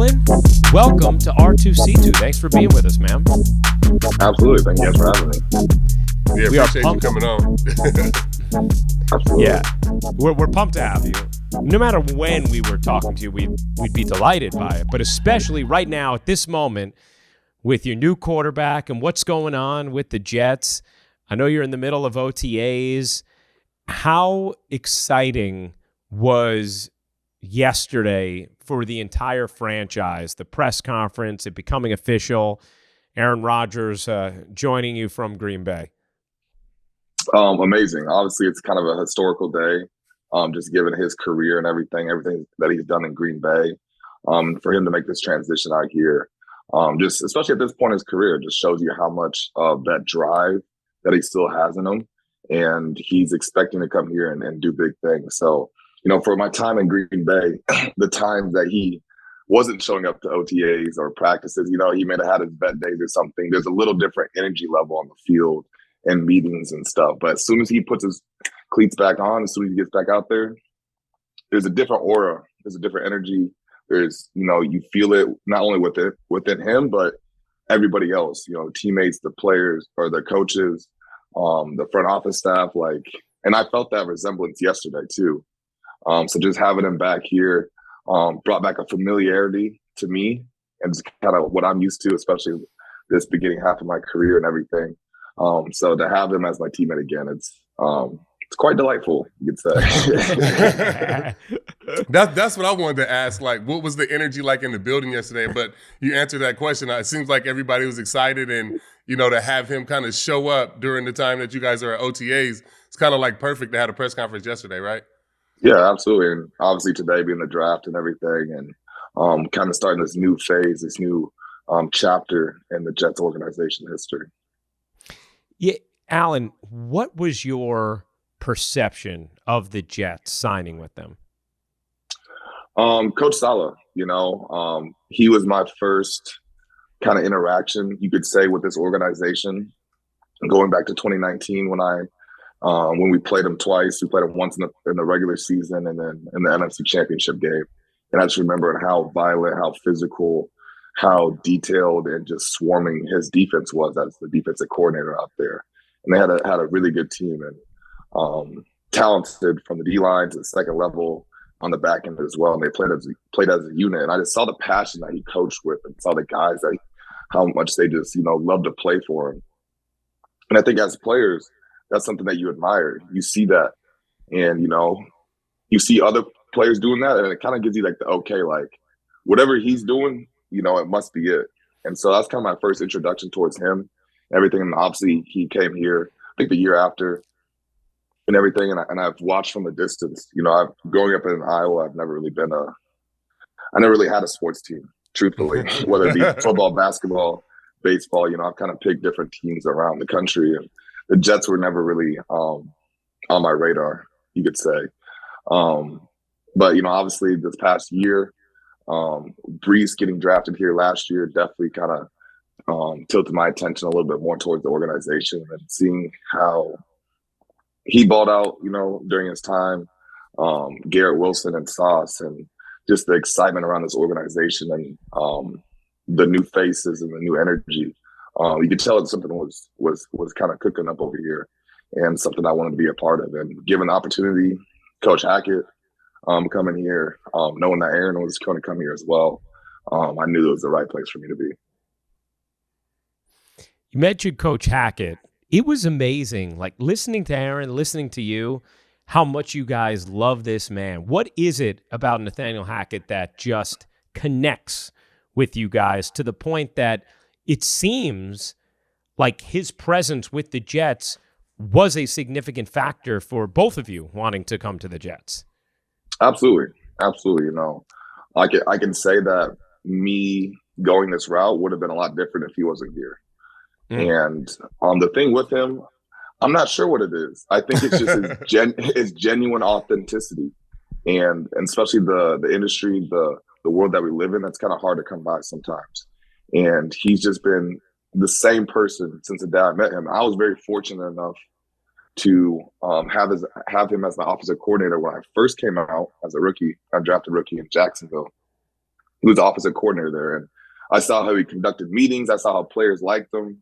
Allen, welcome to R2C2. Thanks for being with us, man. Absolutely. Thank you guys for having me. Yeah, We are appreciate you coming on. Absolutely. Yeah, we're pumped to have you. No matter when we were talking to you, we'd be delighted by it, but especially right now at this moment with your new quarterback and what's going on with the Jets. I know you're in the middle of OTAs. How exciting was yesterday for the entire franchise, the press conference, it becoming official, Aaron Rodgers joining you from Green Bay? Amazing. Obviously, it's kind of a historical day, just given his career and everything that he's done in Green Bay. For him to make this transition out here, just especially at this point in his career, just shows you how much of that drive that he still has in him. And he's expecting to come here and do big things. So, for my time in Green Bay, the times that he wasn't showing up to OTAs or practices, he may have had his vet days or something. There's a little different energy level on the field and meetings and stuff. But as soon as he puts his cleats back on, as soon as he gets back out there, there's a different aura. There's a different energy. There's, you feel it not only within him, but everybody else, teammates, the players or the coaches, the front office staff, and I felt that resemblance yesterday too. So just having him back here brought back a familiarity to me and just kind of what I'm used to, especially this beginning half of my career and everything. So to have him as my teammate again, it's quite delightful, you could say. That's what I wanted to ask. What was the energy like in the building yesterday? But you answered that question. It seems like everybody was excited, and to have him kind of show up during the time that you guys are at OTAs, it's kind of perfect to have a press conference yesterday, right? Yeah, absolutely. And obviously today being the draft and everything, and kind of starting this new phase, this new chapter in the Jets organization history. Yeah, Allen, what was your perception of the Jets signing with them? Coach Saleh, he was my first kind of interaction, you could say, with this organization. Going back to 2019 when we played him twice. We played him once in the regular season and then in the NFC Championship game. And I just remember how violent, how physical, how detailed and just swarming his defense was as the defensive coordinator out there. And they had a really good team and talented from the D-line to the second level on the back end as well. And they played as a unit. And I just saw the passion that he coached with and saw the guys how much they just, love to play for him. And I think as players, that's something that you admire. You see that. And, you see other players doing that, and it kind of gives you the okay, whatever he's doing, it must be it. And so that's kind of my first introduction towards him, everything. And obviously he came here, I think the year after and everything. And I've watched from a distance, growing up in Iowa, I never really had a sports team, truthfully, whether it be football, basketball, baseball, I've kind of picked different teams around the country, and the Jets were never really on my radar, you could say. But, obviously this past year, Brees getting drafted here last year definitely kind of tilted my attention a little bit more towards the organization and seeing how he balled out, during his time, Garrett Wilson and Sauce, and just the excitement around this organization and the new faces and the new energy. You could tell that something was kind of cooking up over here and something I wanted to be a part of. And given the opportunity, Coach Hackett coming here, knowing that Aaron was going to come here as well, I knew it was the right place for me to be. You mentioned Coach Hackett. It was amazing, listening to Aaron, listening to you, how much you guys love this man. What is it about Nathaniel Hackett that just connects with you guys to the point that it seems like his presence with the Jets was a significant factor for both of you wanting to come to the Jets? Absolutely. I can say that me going this route would have been a lot different if he wasn't here. And the thing with him, I'm not sure what it is. I think it's just his genuine authenticity, and especially the industry, the world that we live in, that's kind of hard to come by sometimes. And he's just been the same person since the day I met him. I was very fortunate enough to have him as my offensive coordinator when I first came out as a rookie, undrafted rookie in Jacksonville. he was the offensive coordinator there. And I saw how he conducted meetings. I saw how players liked him.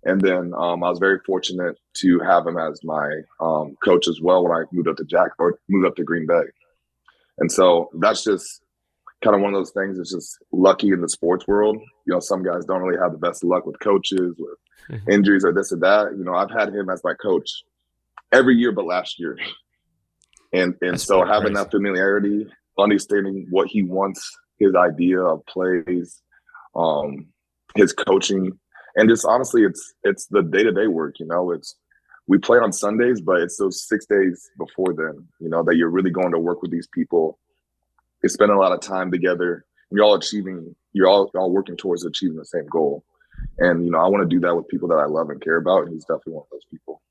And then I was very fortunate to have him as my coach as well when I moved up to Green Bay. And so that's just kind of one of those things. It's just lucky in the sports world. You know, some guys don't really have the best luck with coaches, with injuries or this or that. You know, I've had him as my coach every year but last year. And so having that familiarity, understanding what he wants, his idea of plays, his coaching, and just honestly, it's the day-to-day work. You know, we play on Sundays, but it's those 6 days before then, you know, that you're really going to work with these people. You're spending a lot of time together. You're all working towards achieving the same goal. And, you know, I want to do that with people that I love and care about. And he's definitely one of those people.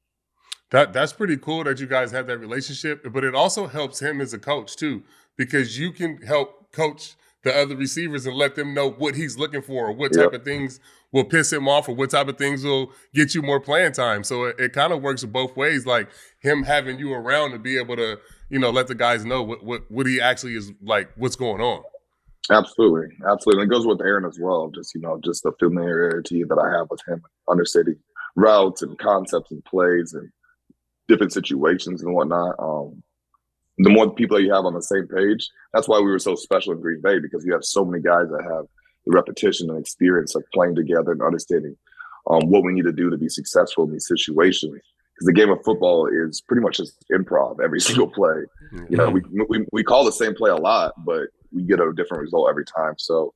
That's pretty cool that you guys have that relationship, but it also helps him as a coach too, because you can help coach the other receivers and let them know what he's looking for, or what type of things will piss him off, or what type of things will get you more playing time. So it kind of works both ways, like him having you around to be able to, you know, let the guys know what he actually is like, what's going on. Absolutely. And it goes with Aaron as well. Just, you know, just the familiarity that I have with him, understanding routes and concepts and plays and different situations and whatnot. The more people that you have on the same page, that's why we were so special in Green Bay, because you have so many guys that have the repetition and experience of playing together and understanding what we need to do to be successful in these situations. Because the game of football is pretty much just improv every single play. You know, we call the same play a lot, but we get a different result every time. So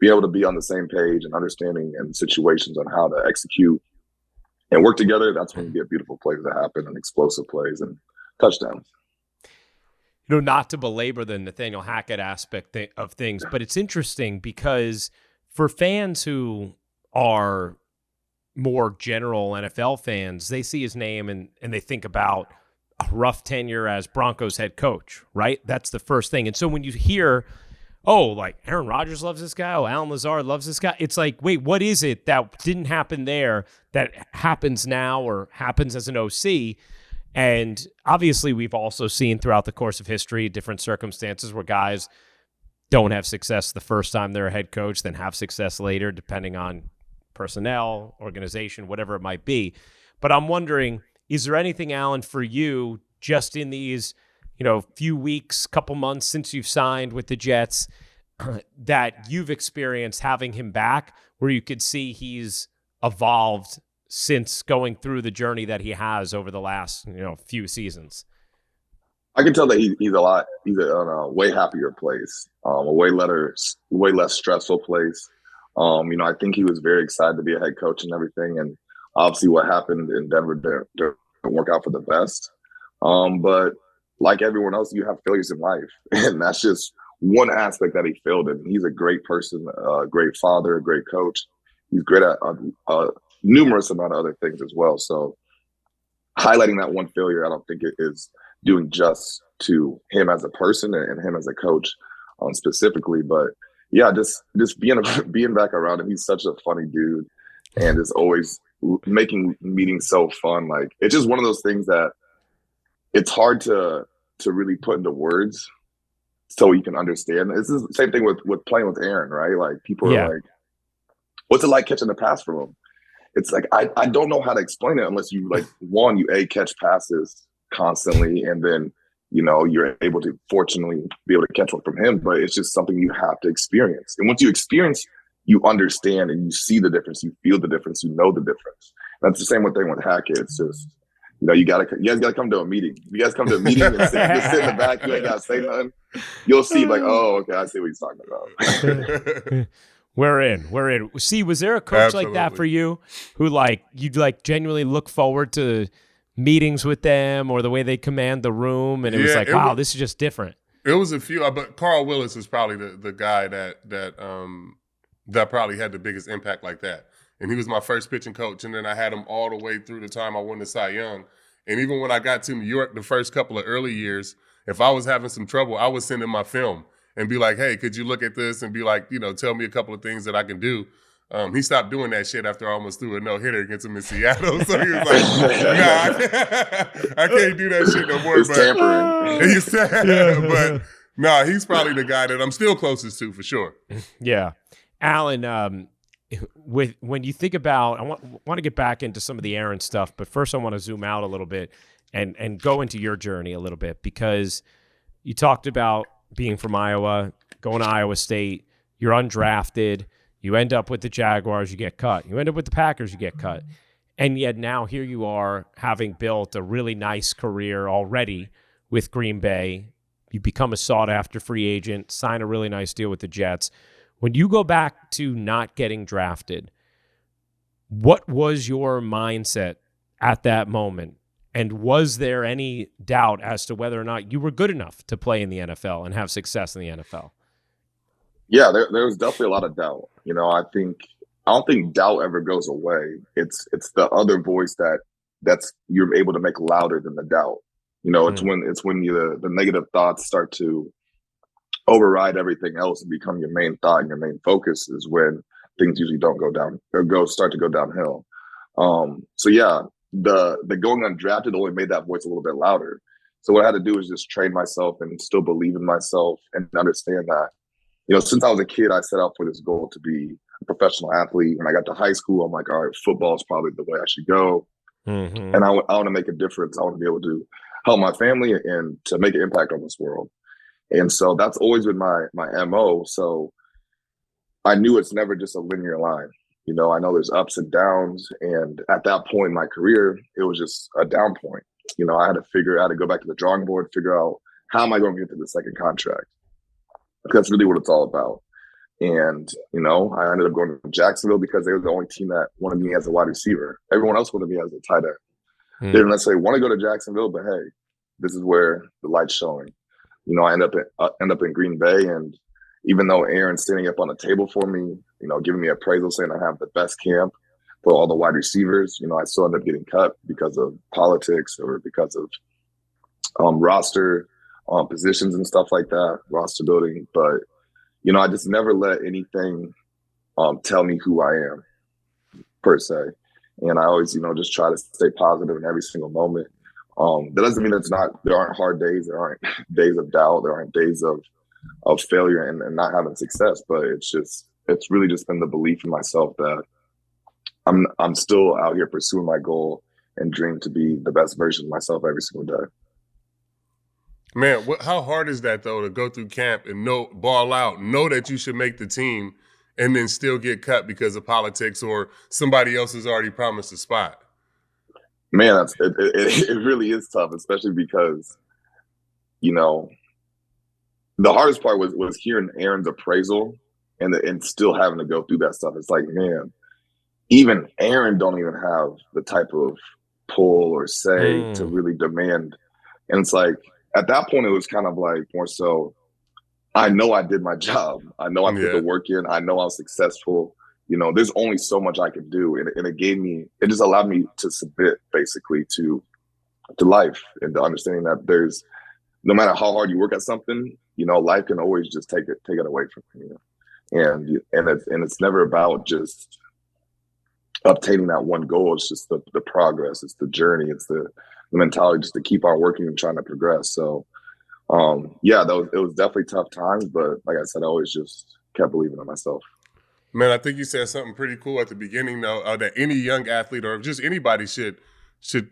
being able to be on the same page and understanding and situations on how to execute and work together, that's when you get beautiful plays that happen and explosive plays and touchdowns. You know, not to belabor the Nathaniel Hackett aspect of things, but it's interesting because for fans who are more general NFL fans, they see his name and they think about a rough tenure as Broncos head coach, right? That's the first thing. And so when you hear, oh, like Aaron Rodgers loves this guy, oh, Allen Lazard loves this guy, it's like, wait, what is it that didn't happen there that happens now or happens as an OC? And obviously, we've also seen throughout the course of history different circumstances where guys don't have success the first time they're a head coach, then have success later, depending on personnel, organization, whatever it might be. But I'm wondering, is there anything, Allen, for you, just in these, you know, few weeks, couple months since you've signed with the Jets, that you've experienced having him back, where you could see he's evolved since going through the journey that he has over the last, you know, few seasons? I can tell that he's on a way happier place, a way less stressful place. You know, I think he was very excited to be a head coach and everything. And obviously what happened in Denver didn't work out for the best. But like everyone else, you have failures in life. And that's just one aspect that he failed in. He's a great person, a great father, a great coach. He's great at numerous amount of other things as well. So highlighting that one failure, I don't think it is doing just to him as a person and him as a coach specifically. But yeah, just being back around him. He's such a funny dude and is always making meetings so fun. Like, it's just one of those things that it's hard to really put into words so you can understand. This is the same thing with playing with Aaron, right? Like, people are like, what's it like catching a pass from him? It's like, I don't know how to explain it unless you, like, one, you catch passes constantly, and then, you know, you're able to fortunately be able to catch one from him. But it's just something you have to experience. And once you experience, you understand and you see the difference, you feel the difference, you know the difference. That's the same thing with Hackett. It's just, you know, you guys gotta come to a meeting. If you guys come to a meeting and just sit in the back, you ain't gotta say nothing. You'll see, like, oh, okay, I see what he's talking about. We're in. See, was there a coach like that for you who, like, you'd, like, genuinely look forward to meetings with them or the way they command the room, and it was like, wow, this is just different? It was a few, but Carl Willis is probably the guy that probably had the biggest impact like that. And he was my first pitching coach, and then I had him all the way through the time I won the Cy Young. And even when I got to New York the first couple of early years, if I was having some trouble, I would send him my film and be like, hey, could you look at this and be like, you know, tell me a couple of things that I can do. He stopped doing that shit after I almost threw a no-hitter against him in Seattle. So he was like, nah, I can't do that shit no more. It's tampering. But No, he's probably the guy that I'm still closest to for sure. Yeah. Allen, when you think about, I want to get back into some of the Aaron stuff, but first I want to zoom out a little bit and go into your journey a little bit, because you talked about being from Iowa, going to Iowa State, you're undrafted, you end up with the Jaguars, you get cut. You end up with the Packers, you get cut. And yet now here you are, having built a really nice career already with Green Bay. You become a sought-after free agent, sign a really nice deal with the Jets. When you go back to not getting drafted, what was your mindset at that moment? And was there any doubt as to whether or not you were good enough to play in the NFL and have success in the NFL? Yeah, there was definitely a lot of doubt. I don't think doubt ever goes away. It's the other voice that's you're able to make louder than the doubt. It's when the negative thoughts start to override everything else and become your main thought and your main focus, is when things usually don't go down or start to go downhill. So yeah, the going undrafted only made that voice a little bit louder. So what I had to do is just train myself and still believe in myself and understand that, since I was a kid, I set out for this goal to be a professional athlete. When I got to high school, I'm like, all right, football is probably the way I should go. Mm-hmm. And I want to make a difference. I want to be able to help my family and to make an impact on this world. And so that's always been my MO. So I knew it's never just a linear line. I know there's ups and downs. And at that point in my career, it was just a down point. I had to go back to the drawing board, figure out, how am I going to get to the second contract? That's really what it's all about. And, I ended up going to Jacksonville because they were the only team that wanted me as a wide receiver. Everyone else wanted me as a tight end. They didn't necessarily want to go to Jacksonville, but hey, this is where the light's showing. I end up in Green Bay, and even though Aaron's standing up on the table for me, giving me appraisal saying I have the best camp for all the wide receivers, I still end up getting cut because of politics or because of roster positions and stuff like that, roster building. But, I just never let anything tell me who I am, per se. And I always, just try to stay positive in every single moment. That doesn't mean there aren't hard days, there aren't days of doubt, there aren't days of failure and not having success. But it's really just been the belief in myself that I'm still out here pursuing my goal and dream to be the best version of myself every single day. Man, how hard is that, though, to go through camp and ball out, know that you should make the team, and then still get cut because of politics or somebody else has already promised a spot? Man, it really is tough, especially because, the hardest part was hearing Aaron's appraisal and still having to go through that stuff. It's like, man, even Aaron don't even have the type of pull or say to really demand. And it's like, at that point, it was kind of like more so, I know I did my job. I know I put the work in. I know I was successful. There's only so much I could do. And it just allowed me to submit basically to life and to understanding that there's, no matter how hard you work at something, life can always just take it away from you. And it's never about just obtaining that one goal. It's just the progress. It's the journey. It's the mentality just to keep on working and trying to progress. So, it was definitely tough times, but like I said, I always just kept believing in myself. Man, I think you said something pretty cool at the beginning, though, that any young athlete or just anybody should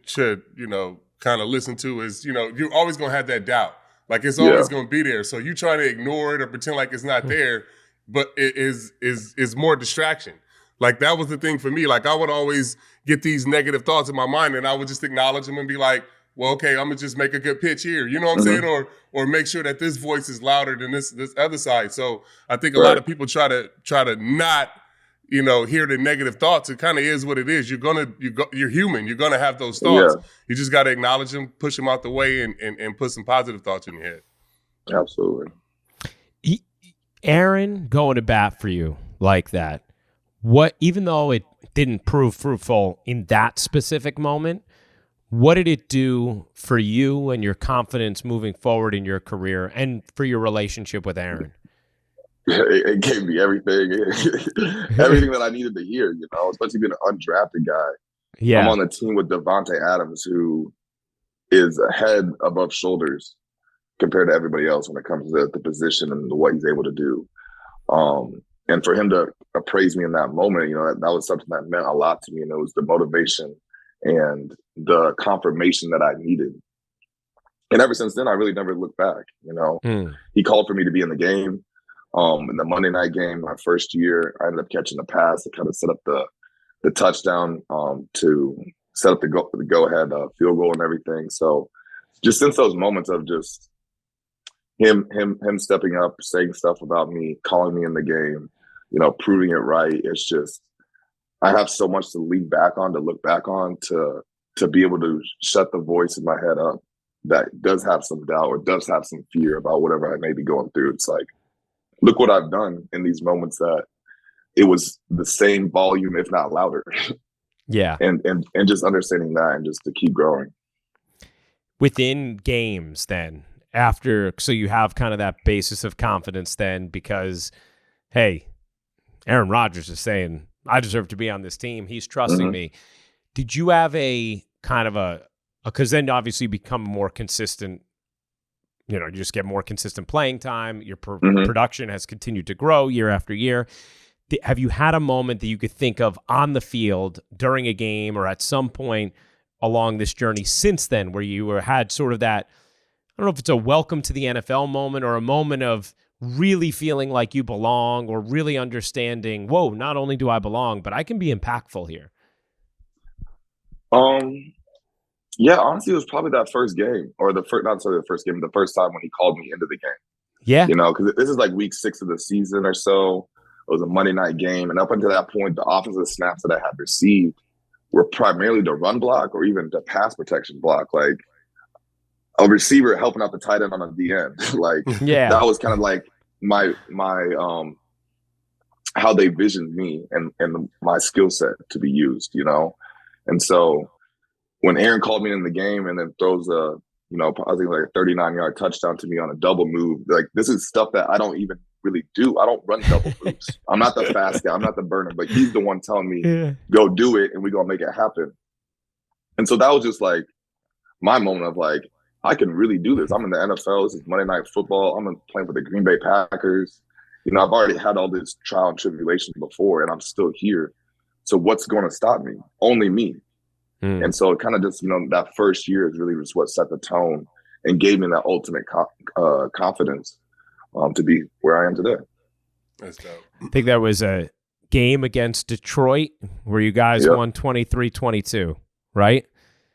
kind of listen to is, you're always going to have that doubt. Like, it's always going to be there. So you try to ignore it or pretend like it's not there, but it is more distraction. Like, that was the thing for me. Like, I would always get these negative thoughts in my mind, and I would just acknowledge them and be like, well, okay, I'm going to just make a good pitch here. You know what I'm saying? Or make sure that this voice is louder than this other side. So I think a lot of people try to not, hear the negative thoughts. It kind of is what it is. You're human. You're going to have those thoughts. Yeah. You just got to acknowledge them, push them out the way, and put some positive thoughts in your head. Absolutely. Aaron going to bat for you like that, even though it didn't prove fruitful in that specific moment, what did it do for you and your confidence moving forward in your career and for your relationship with Aaron? It gave me everything that I needed to hear, especially being an undrafted guy. Yeah. I'm on the team with Devontae Adams, who is a head above shoulders compared to everybody else when it comes to the position and what he's able to do. And for him to appraise me in that moment, that was something that meant a lot to me. And it was the motivation and the confirmation that I needed. And ever since then, I really never looked back. He called for me to be in the game. In the Monday night game, my first year, I ended up catching the pass to kind of set up the touchdown, to set up the go-ahead field goal and everything. So just since those moments of just him stepping up, saying stuff about me, calling me in the game, proving it right, it's just, I have so much to look back on, to be able to shut the voice in my head up that does have some doubt or does have some fear about whatever I may be going through. It's like, look what I've done in these moments that it was the same volume, if not louder. Yeah. And just understanding that and just to keep growing. Within games then, so you have kind of that basis of confidence then, because, hey, Aaron Rodgers is saying, I deserve to be on this team. He's trusting me. Did you have a kind of because then obviously you become more consistent, you just get more consistent playing time. Your production has continued to grow year after year. Have you had a moment that you could think of on the field during a game or at some point along this journey since then where you had sort of that, I don't know if it's a welcome to the NFL moment or a moment of really feeling like you belong or really understanding, whoa, not only do I belong, but I can be impactful here? Yeah, honestly, it was probably that first game, or not necessarily the first game, the first time when he called me into the game. Yeah. Because this is like week 6 of the season or so. It was a Monday night game. And up until that point, the offensive snaps that I had received were primarily the run block or even the pass protection block. Like a receiver helping out the tight end on the end. That was kind of like my how they visioned me and my skill set to be used, And so when Aaron called me in the game and then throws I think like a 39-yard touchdown to me on a double move, like this is stuff that I don't even really do. I don't run double moves. I'm not the fast guy. I'm not the burner, but he's the one telling me, go do it and we're going to make it happen. And so that was just like my moment of like, I can really do this. I'm in the NFL. This is Monday Night Football. I'm playing for the Green Bay Packers. I've already had all this trial and tribulation before and I'm still here. So what's going to stop me? Only me. And so it kind of just, that first year is really just what set the tone and gave me that ultimate confidence to be where I am today. That's dope. I think that was a game against Detroit where you guys won 23-22, right?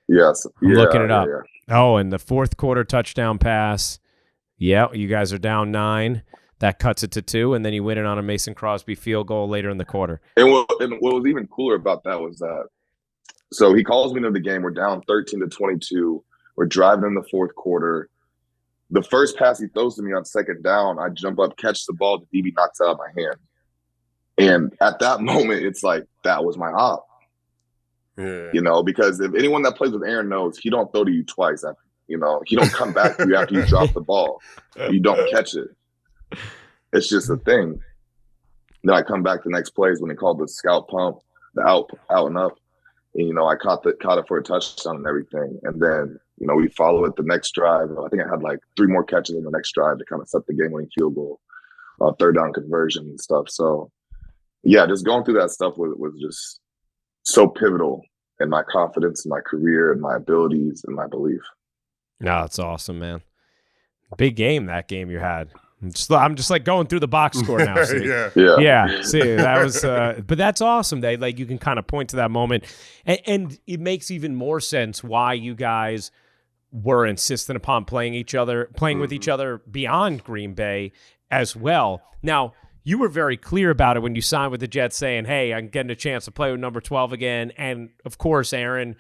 Yes. I'm looking it up. Yeah. Oh, and the fourth quarter touchdown pass. Yeah, you guys are down 9. That cuts it to 2, and then you win it on a Mason Crosby field goal later in the quarter. And what was even cooler about that was that, so he calls me into the game. We're down 13-22. We're driving in the fourth quarter. The first pass he throws to me on second down, I jump up, catch the ball, the DB knocks it out of my hand. And at that moment, it's like, that was my op. Yeah. Because if anyone that plays with Aaron knows, he don't throw to you twice. He don't come back to you after you drop the ball. You don't catch it. It's just a thing. Then I come back the next plays when they called the scout pump, the out and up. And, I caught it for a touchdown and everything. And then, we follow it the next drive. I think I had like 3 more catches in the next drive to kind of set the game-winning field goal, third down conversion and stuff. So, yeah, just going through that stuff was just so pivotal in my confidence, in my career, and my abilities, and my belief. No, that's awesome, man. Big game, that game you had. I'm just like going through the box score now. See? Yeah. See, that was, but that's awesome. That like you can kind of point to that moment, and it makes even more sense why you guys were insistent upon playing with each other beyond Green Bay as well. Now, you were very clear about it when you signed with the Jets, saying, "Hey, I'm getting a chance to play with number 12 again." And of course, Aaron,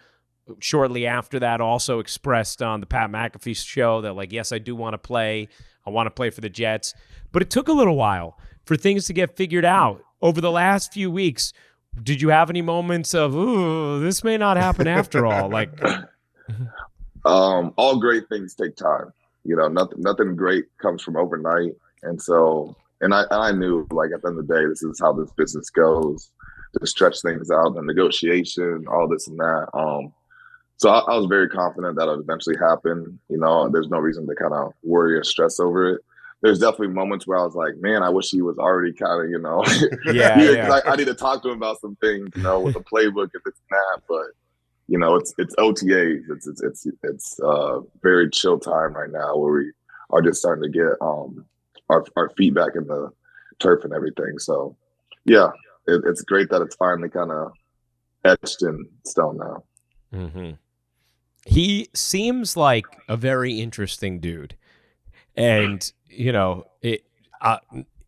shortly after that, also expressed on the Pat McAfee show that, like, yes, I do want to play. I want to play for the Jets. But it took a little while for things to get figured out. Over the last few weeks, did you have any moments of, ooh, this may not happen after all? Like, all great things take time. Nothing great comes from overnight. And so, and I knew, like, at the end of the day, this is how this business goes, to stretch things out, the negotiation, all this and that. So I was very confident that it would eventually happen. You know, there's no reason to kind of worry or stress over it. There's definitely moments where I was like, man, I wish he was already kind of, you know, Yeah. I need to talk to him about some things, you know, with the playbook if it's that. But you know, it's OTAs. It's very chill time right now where we are just starting to get our feet back in the turf and everything. So yeah, it's great that it's finally kind of etched in stone now. Mm-hmm. He seems like a very interesting dude. And, you know,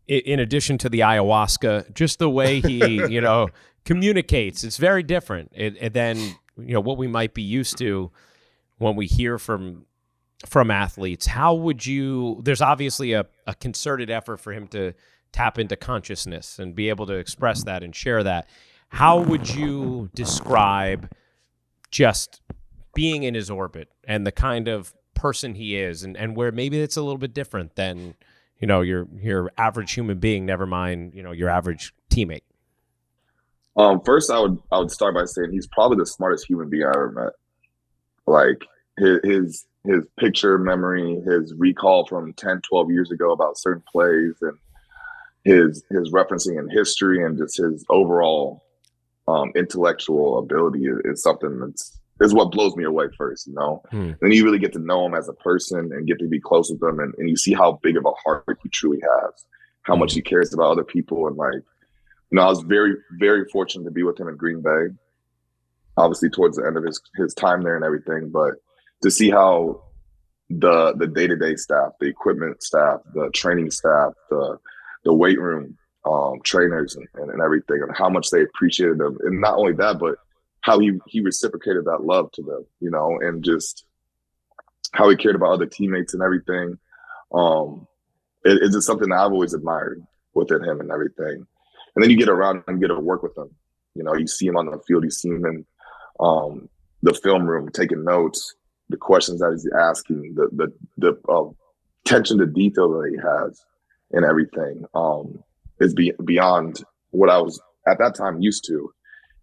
in addition to the ayahuasca, just the way he, you know, communicates, it's very different than, you know, what we might be used to when we hear from athletes. How would you, there's obviously a concerted effort for him to tap into consciousness and be able to express that and share that. How would you describe just being in his orbit and the kind of person he is, and where maybe it's a little bit different than, you know, your average human being, never mind, you know, your average teammate? First, I would start by saying he's probably the smartest human being I ever met. Like his picture memory, his recall from 10, 12 years ago about certain plays, and his referencing in history, and just his overall intellectual ability is something is what blows me away first, you know? Then you really get to know him as a person and get to be close with him, and you see how big of a heart he truly has, how much he cares about other people. And like, you know, I was very, very fortunate to be with him in Green Bay, obviously towards the end of his time there and everything, but to see how the day-to-day staff, the equipment staff, the training staff, the weight room trainers and everything, and how much they appreciated them. And not only that, but how he reciprocated that love to them, you know, and just how he cared about other teammates and everything. It's just something that I've always admired within him and everything. And then you get around and get to work with him. You know, you see him on the field, you see him in the film room taking notes, the questions that he's asking, the attention to detail that he has and everything is beyond what I was at that time used to.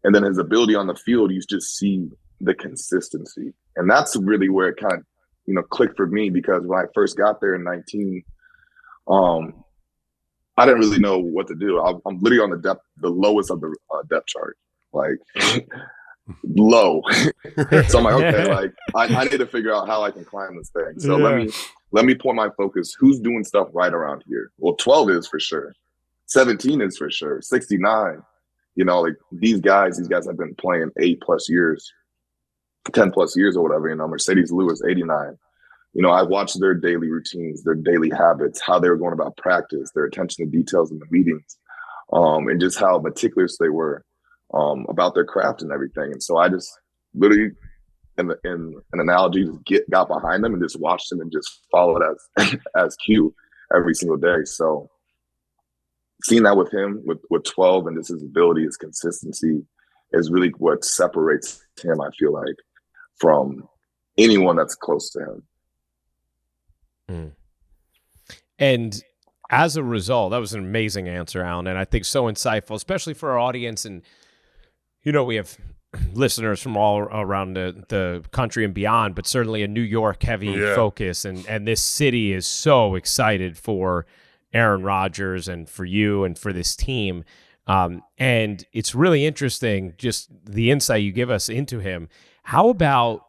And then his ability on the field, you just see the consistency. And that's really where it kind of, you know, clicked for me, because when I first got there in 19, I didn't really know what to do. I'm literally on the lowest of the depth chart, like low. So I'm like, okay, like I need to figure out how I can climb this thing. So let me point my focus. Who's doing stuff right around here? Well, 12 is for sure. 17 is for sure. 69. You know, like these guys have been playing 8+ years, 10+ years or whatever. You know, Mercedes Lewis, 89. You know, I watched their daily routines, their daily habits, how they were going about practice, their attention to details in the meetings, and just how meticulous they were about their craft and everything. And so I just literally, in an analogy, just got behind them and just watched them and just followed as cue every single day. So seeing that with him, with 12, and just his ability, his consistency, is really what separates him, I feel like, from anyone that's close to him. And as a result, that was an amazing answer, Allen, and I think so insightful, especially for our audience. And, you know, we have listeners from all around the country and beyond, but certainly a New York heavy focus. And this city is so excited for Aaron Rodgers and for you and for this team. And it's really interesting, just the insight you give us into him. How about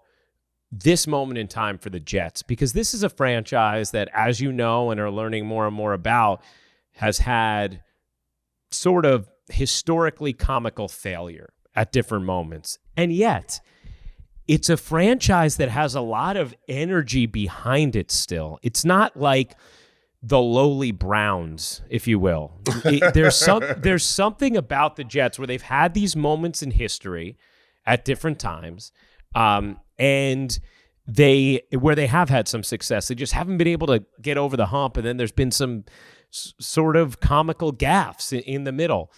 this moment in time for the Jets? Because this is a franchise that, as you know and are learning more and more about, has had sort of historically comical failure at different moments. And yet, it's a franchise that has a lot of energy behind it still. It's not like the lowly Browns, if you will. There's something about the Jets where they've had these moments in history at different times, and where they have had some success. They just haven't been able to get over the hump, and then there's been some sort of comical gaffes in the middle.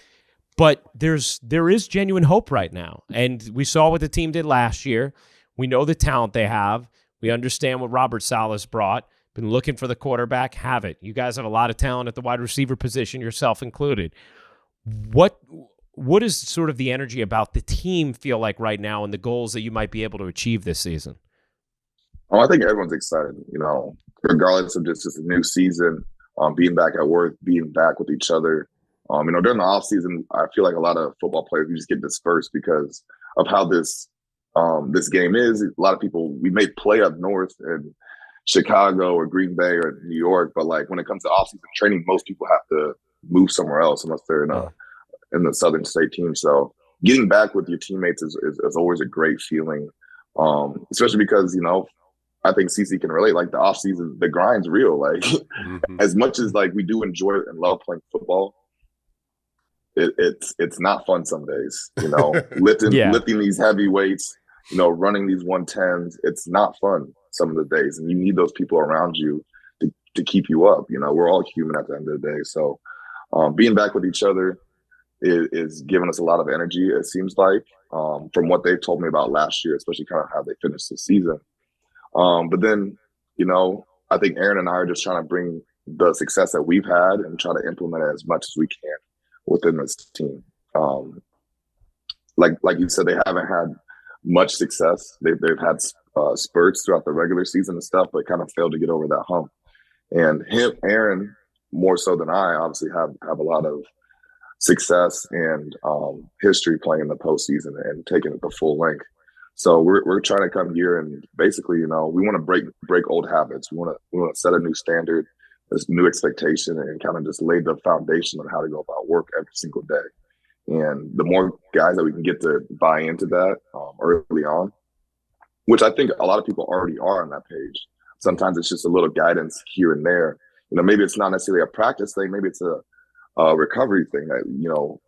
But there is genuine hope right now, and we saw what the team did last year. We know the talent they have. We understand what Robert Saleh's brought. Been looking for the quarterback, have it. You guys have a lot of talent at the wide receiver position, yourself included. What what is sort of the energy about the team feel like right now and the goals that you might be able to achieve this season? Oh, I think everyone's excited, regardless of just a new season, being back at work, being back with each other. During the off season, I feel like a lot of football players, we just get dispersed because of how this game is. A lot of people, we may play up north in Chicago or Green Bay or New York, but like when it comes to off season training, most people have to move somewhere else unless they're in the Southern State team. So getting back with your teammates is always a great feeling, especially because, I think CC can relate. Like the off season, the grind's real. Like as much as like we do enjoy it and love playing football, it's not fun some days. Lifting these heavy weights, running these 110s. It's not fun some of the days, and you need those people around you to keep you up. We're all human at the end of the day. So being back with each other is giving us a lot of energy. It seems like from what they've told me about last year, especially kind of how they finished the season. But then, I think Aaron and I are just trying to bring the success that we've had and try to implement it as much as we can within this team. Like you said, they haven't had much success. They've had spurts throughout the regular season and stuff, but kind of failed to get over that hump. And Aaron, more so than I, obviously have a lot of success and history playing in the postseason and taking it the full length. So we're trying to come here and basically, we want to break old habits. We want to set a new standard, this new expectation, and kind of just lay the foundation on how to go about work every single day. And the more guys that we can get to buy into that early on, which I think a lot of people already are on that page. Sometimes it's just a little guidance here and there. Maybe it's not necessarily a practice thing. Maybe it's a recovery thing that,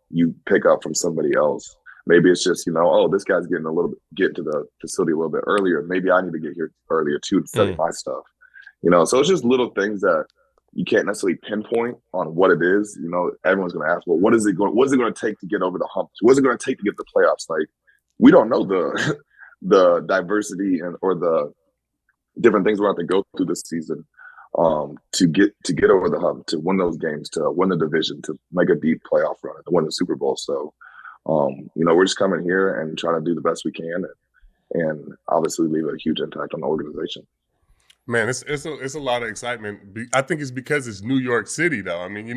you pick up from somebody else. Maybe it's just, this guy's getting to the facility a little bit earlier. Maybe I need to get here earlier too to study my stuff. So it's just little things that you can't necessarily pinpoint on what it is. Everyone's going to ask, well, what is it going to take to get over the hump? What's it going to take to get the playoffs? Like, we don't know the diversity or the different things we're going to have to go through this season to get over the hump, to win those games, to win the division, to make a deep playoff run, and to win the Super Bowl. So, we're just coming here and trying to do the best we can and obviously leave a huge impact on the organization. Man, it's a lot of excitement. I think it's because it's New York City, though. I mean,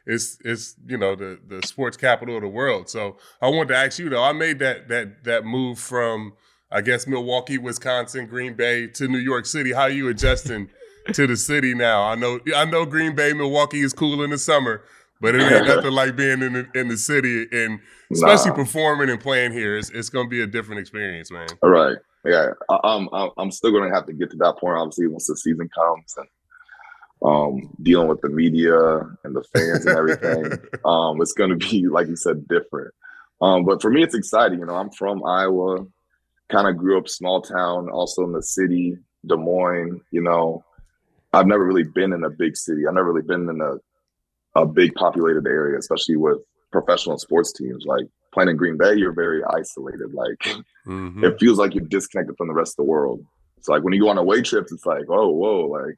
it's the sports capital of the world. So I wanted to ask you, though. I made that move from, I guess, Milwaukee, Wisconsin, Green Bay to New York City. How are you adjusting to the city now? I know Green Bay, Milwaukee is cool in the summer, but it ain't nothing like being in the city and especially performing and playing here. It's going to be a different experience, man. All right. Yeah, I'm still going to have to get to that point, obviously, once the season comes and dealing with the media and the fans and everything. It's going to be, like you said, different. But for me, it's exciting. I'm from Iowa, kind of grew up small town, also in the city, Des Moines. I've never really been in a big city. I've never really been in a big populated area, especially with professional sports teams. Like playing in Green Bay, you're very isolated. Like it feels like you're disconnected from the rest of the world. It's like when you go on away trips, it's like, oh, whoa, like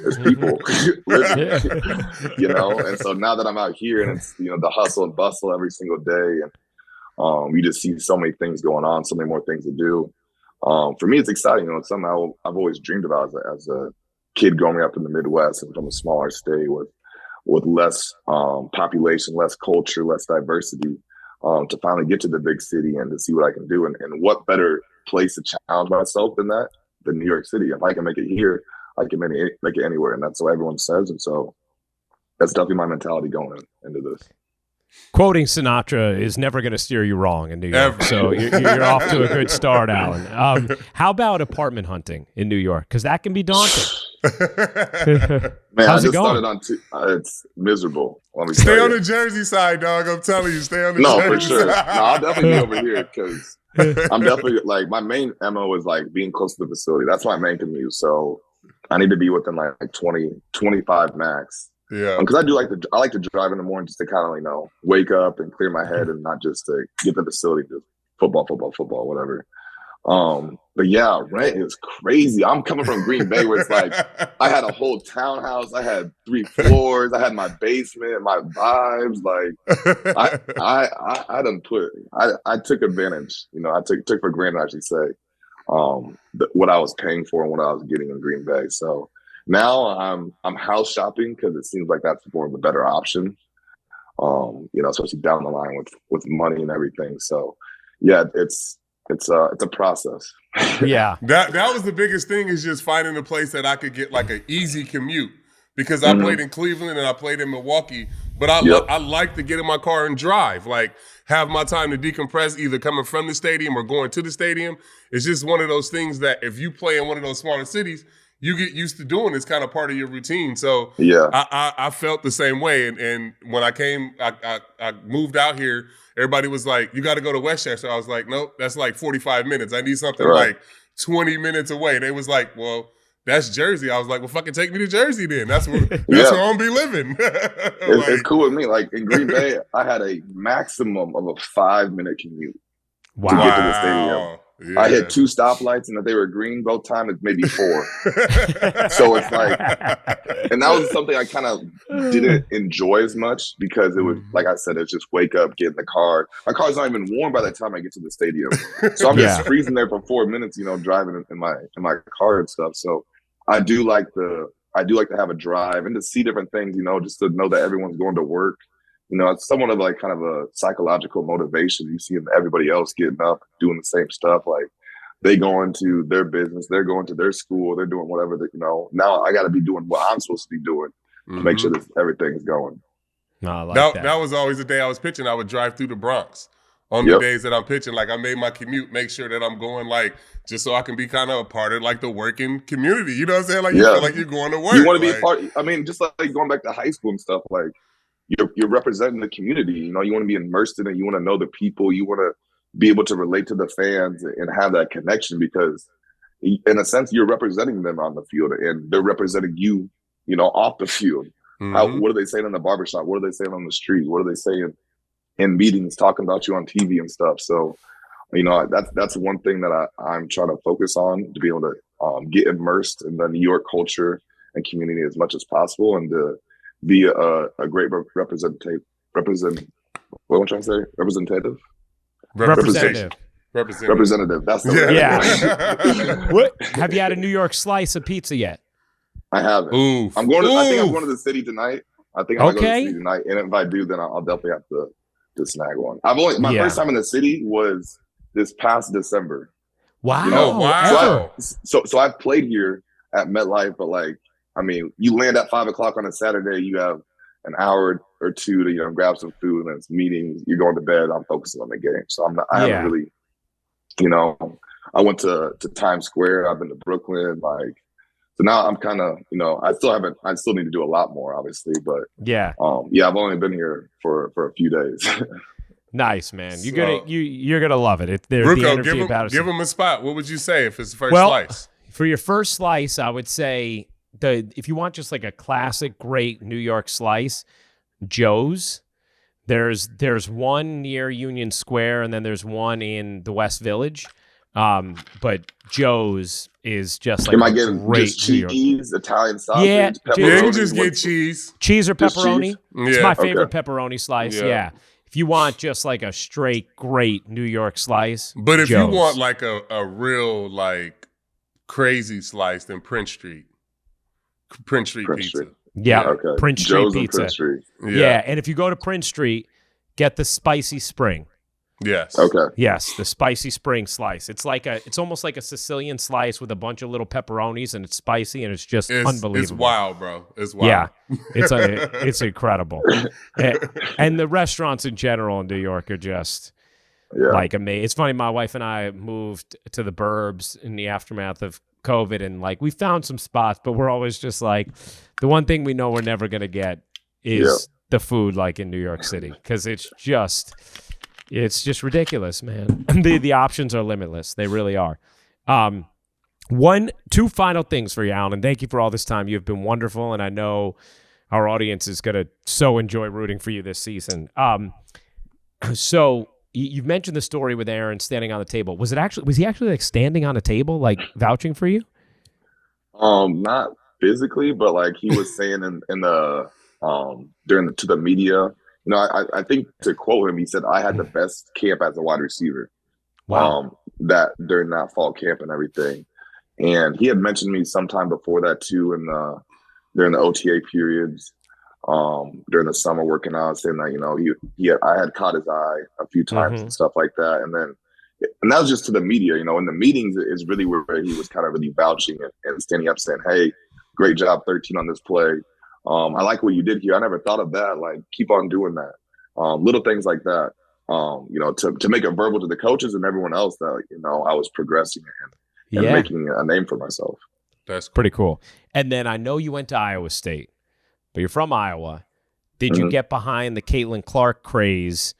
there's people living, And so now that I'm out here and it's, the hustle and bustle every single day, and you just see so many things going on, so many more things to do. For me, it's exciting. It's something I've always dreamed about as a kid growing up in the Midwest and from a smaller state with less population, less culture, less diversity, to finally get to the big city and to see what I can do. And what better place to challenge myself than New York City. If I can make it here, I can make it anywhere. And that's what everyone says. And so that's definitely my mentality going into this. Quoting Sinatra is never going to steer you wrong in New York. So you're off to a good start, Allen. How about apartment hunting in New York? Because that can be daunting. Man, How's I it just going? started on it's miserable. Let me Stay tell on you. the Jersey side, dog. I'm telling you, stay on the Jersey No, for sure. side. No, I'll definitely be over here because I'm definitely like my main MO is like being close to the facility. That's my main commute. So I need to be within like 20, 25 max. Yeah. Because I like to drive in the morning just to kind of wake up and clear my head and not just to get to the facility to football, whatever. But yeah, rent is crazy. I'm coming from Green Bay where it's like I had a whole townhouse, I had 3 floors, I had my basement, my vibes. Like I done I took advantage. I took for granted, I should say, what I was paying for and what I was getting in Green Bay. So now I'm house shopping because it seems like that's more of a better option. Especially down the line with money and everything. So yeah, it's a process. Yeah. That was the biggest thing, is just finding a place that I could get like an easy commute, because I played in Cleveland and I played in Milwaukee, but I like to get in my car and drive, like have my time to decompress, either coming from the stadium or going to the stadium. It's just one of those things that if you play in one of those smaller cities, you get used to doing. It's kind of part of your routine. So yeah, I felt the same way. And when I moved out here, everybody was like, you got to go to Westchester. I was like, nope, that's like 45 minutes. I need something like 20 minutes away. They was like, well, that's Jersey. I was like, well, fucking take me to Jersey then. That's where I'm going to be living. It's cool with me. Like in Green Bay, I had a maximum of a 5-minute commute to get to the stadium. Yeah. I hit 2 stoplights, and if they were green both times, it's maybe 4. So it's like, and that was something I kind of didn't enjoy as much, because it was, like I said, it's just wake up, get in the car. My car's not even warm by the time I get to the stadium, so I'm just freezing there for 4 minutes, driving in my car and stuff. So I do like to have a drive and to see different things, just to know that everyone's going to work. It's somewhat of like kind of a psychological motivation. You see everybody else getting up, doing the same stuff. Like they go into their business, they're going to their school, they're doing whatever now I got to be doing what I'm supposed to be doing to make sure that everything's going. No, I like that was always the day I was pitching. I would drive through the Bronx on the days that I'm pitching. Like I made my commute, make sure that I'm going, like, just so I can be kind of a part of like the working community. You know what I'm saying? Like you feel like you're going to work. You want to be a part. I mean, just like going back to high school and stuff, like, you're representing the community. You want to be immersed in it. You want to know the people. You want to be able to relate to the fans and have that connection, because in a sense you're representing them on the field and they're representing you, off the field. What are they saying in the barbershop? What are they saying on the street? What are they saying in meetings, talking about you on TV and stuff? So, that's one thing that I'm trying to focus on, to be able to get immersed in the New York culture and community as much as possible, and to be a great representative. What am I trying to say? Representative. That's the word. What? Have you had a New York slice of pizza yet? I haven't. Oof. I think I'm going to the city tonight. I think I'm going to the city tonight, and if I do, then I'll definitely have to snag one. My first time in the city was this past December. Wow! Wow! So I've played here at MetLife, but like, I mean, you land at 5:00 on a Saturday, you have an hour or two to grab some food, and it's meetings. You're going to bed. I'm focusing on the game, so I haven't really, I went to Times Square. I've been to Brooklyn, like, so now I'm kind of, I still need to do a lot more, obviously, but I've only been here for a few days. Nice, man. You're gonna love it. Ruko, give him a spot. What would you say if it's the first slice? For your first slice, I would say, if you want just like a classic great New York slice, Joe's. There's one near Union Square, and then there's one in the West Village. But Joe's is just like, am I getting just cheese, Italian sausage? Yeah, you just get cheese or pepperoni. Cheese? It's my favorite pepperoni slice. Yeah. If you want just like a straight great New York slice, but if Joe's. You want like a real like crazy slice, then Prince Street pizza. Yeah, okay. Prince Street Joe's pizza. Prince Street. Yeah, and if you go to Prince Street, get the spicy spring. Yes. Okay. Yes, the spicy spring slice. It's almost like a Sicilian slice with a bunch of little pepperonis, and it's spicy, and it's just unbelievable. It's wild, bro. It's wild. Yeah, it's incredible. And the restaurants in general in New York are just like amazing. It's funny. My wife and I moved to the burbs in the aftermath of COVID, and like we found some spots, but we're always just like, the one thing we know we're never gonna get is the food like in New York City, because it's just ridiculous, man. The options are limitless. They really are. Two final things for you, Alan, and thank you for all this time. You've been wonderful, and I know our audience is gonna so enjoy rooting for you this season. So you've mentioned the story with Aaron standing on the table. Was he actually like standing on a table, like vouching for you? Not physically, but like he was saying in the to the media. I think to quote him, he said, "I had the best camp as a wide receiver." Wow. That during that fall camp and everything, and he had mentioned me sometime before that too, during the OTA periods, during the summer working out, saying that I had caught his eye a few times and stuff like that, and that was just to the media. In the meetings is really where he was kind of really vouching and standing up saying, "Hey, great job, 13 on this play. I like what you did here. I never thought of that. Like, keep on doing that." Little things like that. To make it verbal to the coaches and everyone else that I was progressing and making a name for myself. That's pretty cool. And then I know you went to Iowa State, but you're from Iowa. Did you get behind the Caitlin Clark craze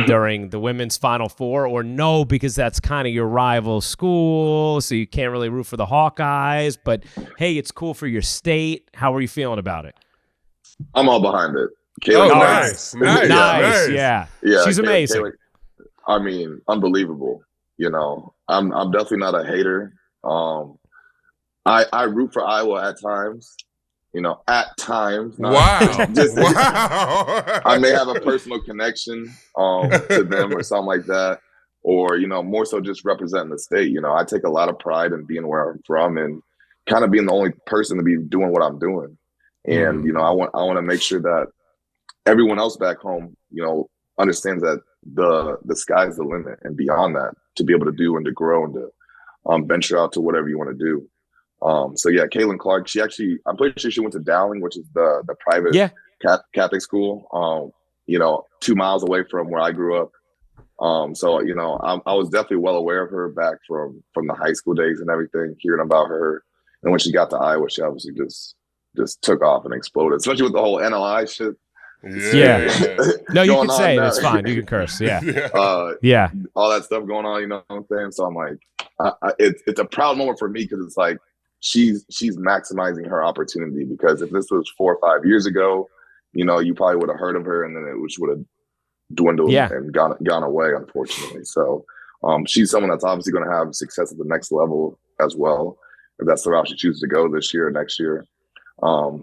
during the women's Final Four, or no, because that's kind of your rival school, so you can't really root for the Hawkeyes, but hey, it's cool for your state. How are you feeling about it? I'm all behind it. Caitlin Clark, nice. Yeah. She's amazing. Caitlin, I mean, unbelievable. I'm definitely not a hater. I root for Iowa at times. At times. Wow. Wow. I may have a personal connection to them or something like that, or more so just representing the state. I take a lot of pride in being where I'm from and kind of being the only person to be doing what I'm doing. And I want to make sure that everyone else back home, understands that the sky's the limit, and beyond that, to be able to do and to grow and to venture out to whatever you want to do. So yeah, Caitlin Clark, I'm pretty sure she went to Dowling, which is the private Catholic school, 2 miles away from where I grew up. So I was definitely well aware of her back from the high school days and everything, hearing about her. And when she got to Iowa, she obviously just took off and exploded, especially with the whole NLI shit. Yeah. No, you can say it. It's fine. You can curse. Yeah. All that stuff going on, you know what I'm saying? So I'm like, it's a proud moment for me, because it's like she's maximizing her opportunity, because if this was 4 or 5 years ago, you probably would have heard of her, and then it would have dwindled and gone away, unfortunately. So she's someone that's obviously going to have success at the next level as well, if that's the route she chooses to go this year or next year. But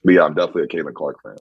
yeah, I'm definitely a Caitlin Clark fan.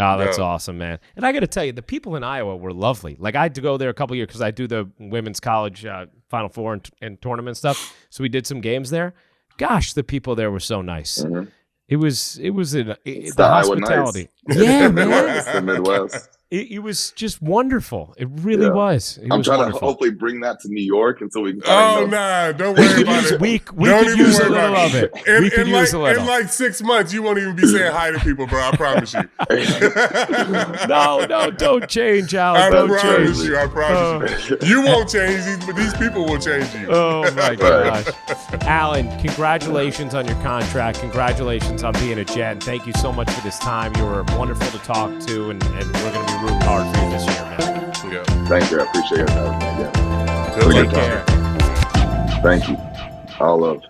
Oh, that's awesome, man. And I got to tell you, the people in Iowa were lovely. Like, I had to go there a couple years because I do the women's college Final Four and tournament stuff. So we did some games there. Gosh, the people there were so nice. Mm-hmm. It was the hospitality. Nice. Yeah, man. It's the Midwest. It was just wonderful. It really was. I'm trying to hopefully bring that to New York, and so we can. Nah, don't worry about it. We could use a little of it. We could use a little. In like 6 months, you won't even be saying hi to people, bro. I promise you. No, don't change, Al. I promise you. You won't change, but these people will change you. Oh my gosh, Allen! Congratulations on your contract. Congratulations on being a Jet. And thank you so much for this time. You were wonderful to talk to, and we're going to be rooting hard for you this year, man. Yeah. Thank you. I appreciate it. Take care. Thank you. All love.